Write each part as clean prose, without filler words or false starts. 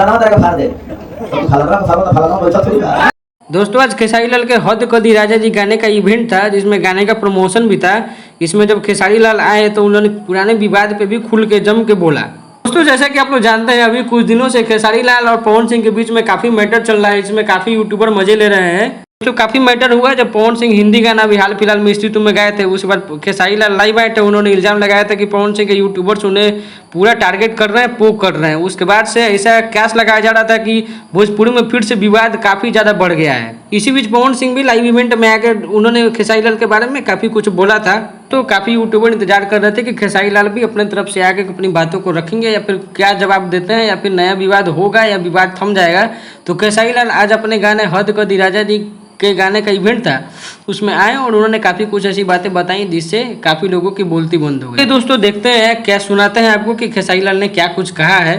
फलाना तेरे फाड़ दे तो फलाना पैसा थोड़ी बा। दोस्तों आज खेसारी लाल के हद कर दी राजा जी गाने का इवेंट था, जिसमें गाने का प्रमोशन भी था। इसमें जब खेसारी लाल आए तो उन्होंने पुराने विवाद पे भी खुल के जम के बोला। दोस्तों जैसा कि आप लोग जानते हैं, अभी कुछ दिनों से खेसारी लाल और पवन सिंह के बीच में काफी मैटर चल रहा है। इसमें काफी यूट्यूबर मजे ले रहे हैं। तो काफी मैटर हुआ जब पवन सिंह हिंदी गाना भी हाल फिलहाल में स्टूडियो में गाए थे। उसके बाद खेसारी लाल लाइव आए थे, उन्होंने इल्जाम लगाया था कि पवन सिंह के यूट्यूबर्स उन्हें पूरा टारगेट कर रहे हैं, पोक कर रहे हैं। उसके बाद से ऐसा कैस लगाया जा रहा था कि भोजपुरी में फिर से विवाद काफी ज्यादा बढ़ गया है। इसी बीच पवन सिंह भी लाइव इवेंट में आकर उन्होंने खेसारी लाल के बारे में काफी कुछ बोला था। तो काफी यूट्यूबर इंतजार कर रहे थे कि खेसारी लाल भी अपने तरफ से आके अपनी बातों को रखेंगे या फिर क्या जवाब देते हैं, या फिर नया विवाद होगा या विवाद थम जाएगा। तो खेसारी लाल आज अपने गाने हद कर दी राजा जी के गाने का इवेंट था, उसमें आए और उन्होंने काफी कुछ ऐसी बातें बताई जिससे काफी लोगों की बोलती बंद हो गई। दोस्तों देखते हैं क्या सुनाते हैं आपको कि खेसारी लाल ने क्या कुछ कहा है।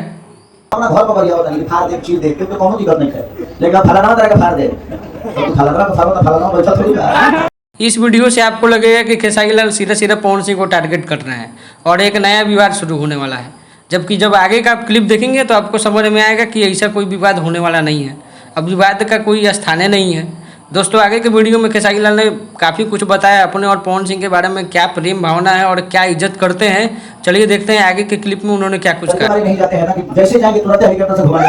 अपना घर पर गया होता है, फाड़ दे चीर दे के तो कोनो दिक्कत नहीं है, लेकिन फलाना तेरे फाड़ दे तो फलाना पैसा थोड़ी बा। इस वीडियो से आपको लगेगा कि खेसारी लाल सीधा सीधा पवन सिंह को टारगेट कर रहे हैं और एक नया विवाद शुरू होने वाला है। जबकि जब आगे का आप क्लिप देखेंगे तो आपको समझ में आएगा कि ऐसा कोई विवाद होने वाला नहीं है। अब विवाद का कोई स्थान नहीं है। दोस्तों आगे के वीडियो में खेसारी लाल ने काफ़ी कुछ बताया अपने और पवन सिंह के बारे में, क्या प्रेम भावना है और क्या इज्जत करते हैं। चलिए देखते हैं आगे के क्लिप में उन्होंने क्या कुछ कहा। नहीं जाते हैं ना कि जैसे जाएंगे तुरंत हेलीकॉप्टर से घुमाने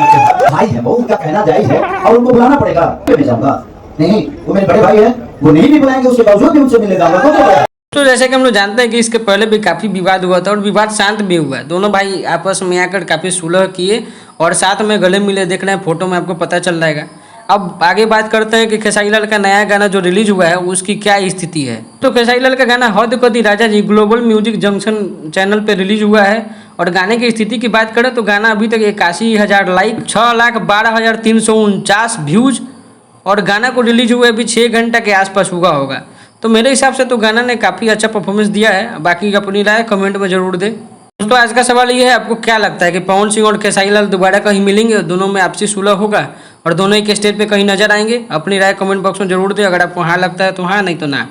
भाई है वो, उनका कहना जायज है और उनको बुलाना पड़ेगा। मैं जाऊंगा नहीं, वो मेरे बड़े भाई है, वो नहीं भी बुलाएंगे उसके बावजूद भी उनसे मिलने जाऊंगा। तो जैसे कि हम लोग जानते हैं कि इसके पहले भी काफ़ी विवाद हुआ था और विवाद शांत भी हुआ। दोनों भाई आपस में आकर काफ़ी सुलह किए और साथ में गले मिले। देख रहे हैं फोटो में, आपको पता चल जाएगा। अब आगे बात करते हैं कि खेसारी लाल का नया गाना जो रिलीज हुआ है उसकी क्या स्थिति है। तो खेसारी लाल का गाना हद कर दी राजा जी ग्लोबल म्यूजिक जंक्शन चैनल पे रिलीज हुआ है। और गाने की स्थिति की बात करें तो गाना अभी तक 81,000 लाइक, 6,12,349 व्यूज और गाना को रिलीज हुए अभी 6 घंटा के आसपास हुआ होगा। तो मेरे हिसाब से तो गाना ने काफ़ी अच्छा परफॉर्मेंस दिया है। बाकी अपनी राय कमेंट में जरूर दें। दोस्तों आज का सवाल ये है, आपको क्या लगता है कि पवन सिंह और खेसारी लाल दोबारा कहीं मिलेंगे, दोनों में आपसी सुलह होगा और दोनों एक स्टेज पे कहीं नजर आएंगे? अपनी राय कमेंट बॉक्स में जरूर दें। अगर आपको हाँ लगता है तो हाँ, नहीं तो ना।